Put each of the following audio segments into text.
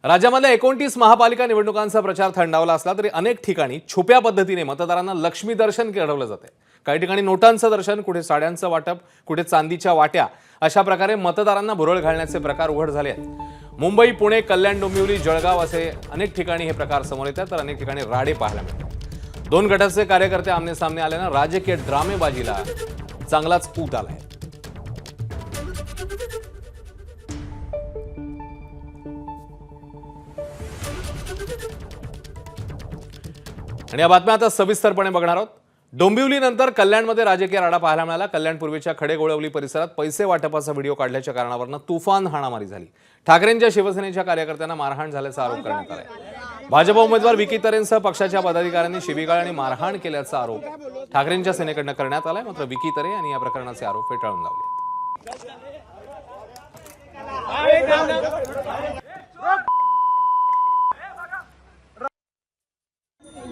राज्यामध्ये 29 महापालिका निवडणुकांचा प्रचार थंडावला असला तरी अनेक ठिकाणी छुप्या पद्धतीने मतदारांना लक्ष्मी दर्शन घडवलं जाते। काही ठिकाणी नोटांचं दर्शन, कुठे साड्यांचं वाटप, कुठे चांदीच्या वाट्या, अशा प्रकारे मतदारांना भुरळ घालण्याचे प्रकार उघड झाले आहेत। मुंबई, पुणे, कल्याण, डोंबिवली, जळगाव असे अनेक ठिकाणी हे प्रकार समोर येतात, तर अनेक ठिकाणी राडे पाहायला मिळतात। दोन गटाचे कार्यकर्ते आमने सामने आल्यानं राजकीय ड्रामेबाजीला चांगलाच ऊत आलाय। आणि या बातम्या आता सविस्तरपणे बघणार आहोत। डोंबिवली नंतर कल्याणमध्ये राजकीय राडा पाहायला मिळाला। कल्याणपूर्वीच्या खडेगोळवली परिसरात पैसे वाटपाचा व्हिडिओ काढल्याच्या कारणावरून तुफान हाणामारी झाली। ठाकरेंच्या शिवसेनेच्या कार्यकर्त्यांना मारहाण झाल्याचा आरोप करण्यात आला। भाजप उमेदवार विकी तरेंसह पक्षाच्या पदाधिकाऱ्यांनी शिवीगाळ आणि मारहाण केल्याचा आरोप ठाकरेंच्या सेनेकडून करण्यात आलाय। मात्र विकी तरे यांनी या प्रकरणाचे आरोप फेटाळून लावले।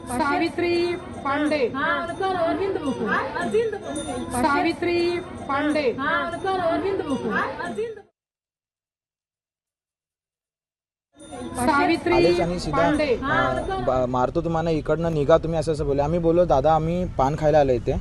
सावित्री पांडे, सावित्री पांडे, सावित्री पांडे मारतो तुम्हाला, इकडनं निघा तुम्ही, असं बोलले। आम्ही बोललो दादा आम्ही पान खायला आलो इथे,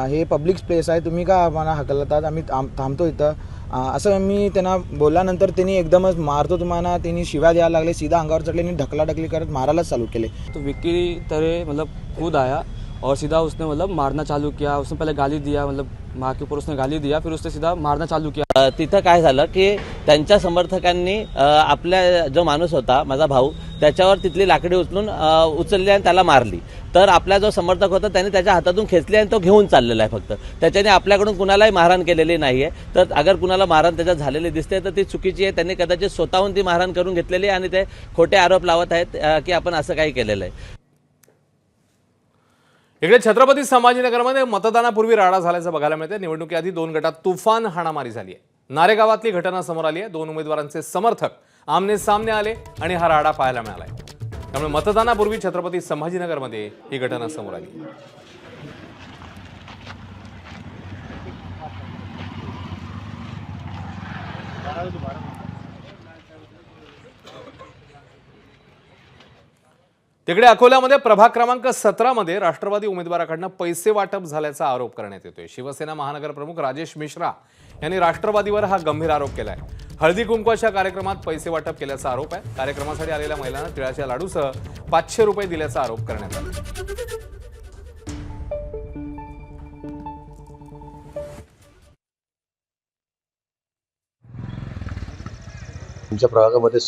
हे पब्लिक प्लेस आहे, तुम्ही का आम्हाला हकलतात, आम्ही थांबतो इथं, असं मी त्यांना बोलल्यानंतर त्यांनी एकदमच मारतो तुम्हाला, त्यांनी शिव्या द्यायला लागले, सीधा अंगावर चढले आणि ढकलाढकली करत मारायला चालू केले। तो विक्की तरे मतलब खुद आया और सीधा उसने मतलब मारना चालू किया। उसने पहले गाली दिया, मतलब माँ के ऊपर उसने गाली दिया, फिर उसने सीधा मारना चालू किया। तिथं काय झालं की त्यांच्या समर्थकांनी आपल्या जो माणूस होता माझा भाऊ त्याच्यावर तिथली लाकडी उचलली आणि त्याला मारली। तर आपला जो समर्थक होता त्याने त्याच्या हातातून खेचली आणि तो घेऊन चाललेला आहे। फक्त त्याच्याने आपल्याकडून कुणालाही मारहाण केलेली नाही आहे। तर अगर कुणाला मारहाण त्याच्यात झालेली दिसते तर ती चुकीची आहे। त्यांनी कदाचित स्वतःहून ती मारहाण करून घेतलेली आणि ते खोटे आरोप लावत आहेत की आपण असं काही केलेलं आहे। इकडे छत्रपती संभाजीनगरमध्ये मतदानापूर्वी राडा झाल्याचं बघायला मिळते। निवडणुकीआधी दोन गटात तुफान हाणामारी झाली आहे। नारेगावातली घटना समोर आली आहे। दोन उमेदवारांचे समर्थक आमने सामने आले आणि हा राडा पाहायला मिळालाय। त्यामुळे मतदानापूर्वी छत्रपती संभाजीनगरमध्ये ही घटना समोर आली। तिकडे अकोल्यामध्ये प्रभाग क्रमांक 17 मध्ये राष्ट्रवादी उमेदवाराकडून पैसे वाटप झाल्याचा आरोप करण्यात येतोय। शिवसेना महानगर प्रमुख राजेश मिश्रा यांनी राष्ट्रवादीवर हा गंभीर आरोप केलाय। हळदी कुंकवाच्या कार्यक्रमात पैसे वाटप केल्याचा आरोप आहे। कार्यक्रमासाठी आलेल्या महिलांना तिळाच्या लाडूसह 500 रुपये दिल्याचा आरोप करण्यात आला। तुमच्या प्रभागामध्ये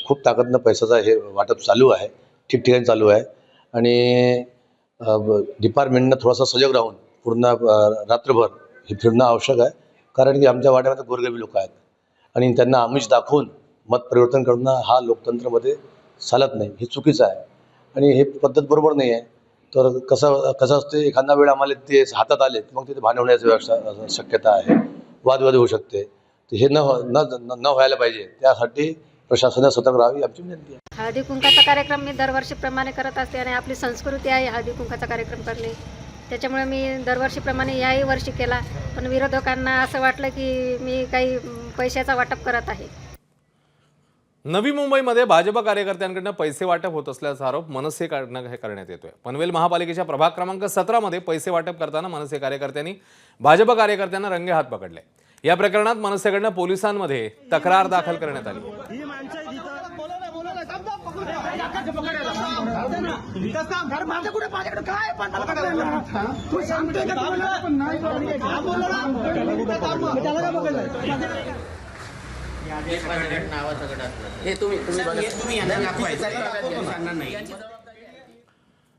खूप ताकदनं पैशाचा हे वाटप चालू आहे, ठिकठिकाणी चालू आहे आणि डिपार्टमेंटनं थोडासा सजग राहून पूर्ण रात्रभर हे फिरणं आवश्यक आहे। कारण की आमच्या वाड्यामध्ये गोरगरिबी लोक आहेत आणि त्यांना आमिष दाखवून मत परिवर्तन करणं हा लोकतंत्रामध्ये चालत नाही, हे चुकीचं आहे आणि हे पद्धत बरोबर नाही आहे। तर कसं असते, एखादा वेळ आम्हाला ते हातात आले मग तिथे भांडण होण्याची शक्यता आहे, वादविवाद होऊ शकते। तर हे न व्हायला पाहिजे, त्यासाठी प्रशासनाने सतर्क राहावी आमची विनंती आहे। हळदी कुंकाचा कार्यक्रम मी दरवर्षीप्रमाणे करत असते आणि आपली संस्कृती आहे हळदी कुंकाचा कार्यक्रम करणे। त्याच्यामुळे मी दरवर्षीप्रमाणे याही वर्षी केला, पण विरोधकांना असं वाटलं की मी काही पैशाचा वाटप करत आहे। नवी मुंबईमध्ये भाजप कार्यकर्त्यांकडून पैसे वाटप होत असल्याचा आरोप मनसेकडून करण्यात येतोय। पनवेल महापालिकेच्या प्रभाग क्रमांक 17 मध्ये पैसे वाटप करताना मनसे कार्यकर्त्यांनी भाजप कार्यकर्त्यांना रंगेहात पकडले। या प्रकरणात मनसेकडून पोलिसांमध्ये तक्रार दाखल करण्यात आली।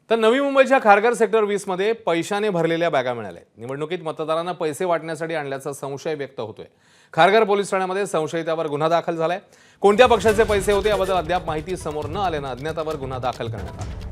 तर नवी मुंबईच्या खारघर सेक्टर 20 मध्ये पैशाने भरलेल्या बॅगा मिळाल्या। निवडणुकीत मतदारांना पैसे वाटण्यासाठी आणल्याचा संशय व्यक्त होतोय। खारघर पोलीस ठाण्यामध्ये संशयितावर गुन्हा दाखल झालाय। कोणत्या पक्षाचे पैसे होते याबद्दल अद्याप माहिती समोर न आल्यानं अज्ञातावर गुन्हा दाखल करण्यात आला।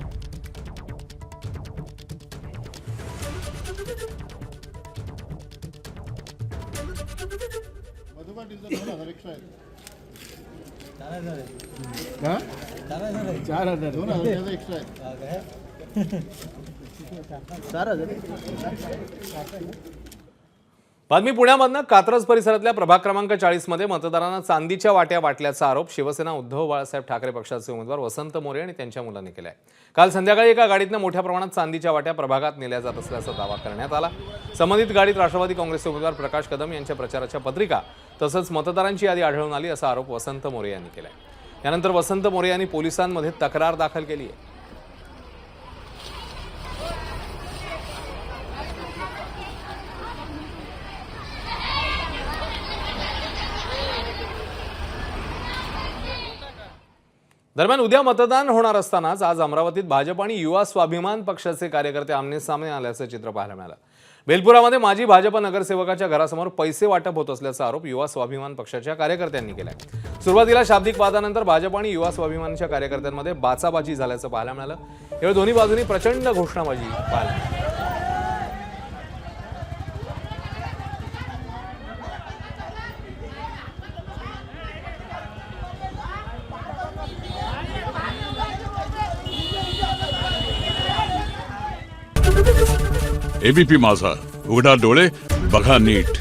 बातमी पुण्यामधनं कात्रज परिसरातल्या प्रभाग क्रमांक 40 मध्ये मतदारांना चांदीच्या वाट्या वाटल्याचा आरोप शिवसेना उद्धव बाळासाहेब ठाकरे पक्षाचे उमेदवार वसंत मोरे आणि त्यांच्या मुलांनी केलाय। काल संध्याकाळी एका गाडीतनं मोठ्या प्रमाणात चांदीच्या वाट्या प्रभागात नेल्या जात असल्याचा दावा करण्यात आला। संबंधित गाडीत राष्ट्रवादी काँग्रेसचे उमेदवार प्रकाश कदम यांच्या प्रचाराच्या पत्रिका तसंच मतदारांची यादी आढळून आली असा आरोप वसंत मोरे यांनी केलाय। यानंतर वसंत मोरे यांनी पोलिसांमध्ये तक्रार दाखल केली आहे। दरम्यान उद्या मतदान होणार असतानाच आज अमरावतीत भाजप आणि युवा स्वाभिमान पक्षाचे कार्यकर्ते आमने-सामने आल्याचं चित्र पाहायला मिळालं। बेलपुरामध्ये माजी भाजप नगरसेवकाच्या घरासमोर पैसे वाटप होत असल्याचा आरोप युवा स्वाभिमान पक्षाच्या कार्यकर्त्यांनी केलाय। सुरुवातीला शाब्दिक वादानंतर भाजप आणि युवा स्वाभिमानच्या कार्यकर्त्यांमध्ये बाचाबाची झाल्याचं पाहायला मिळालं। यावेळी दोन्ही बाजूंनी प्रचंड घोषणाबाजी पाहायला मिळाली। एबीपी माझा, उघडा डोळे बघा नीट।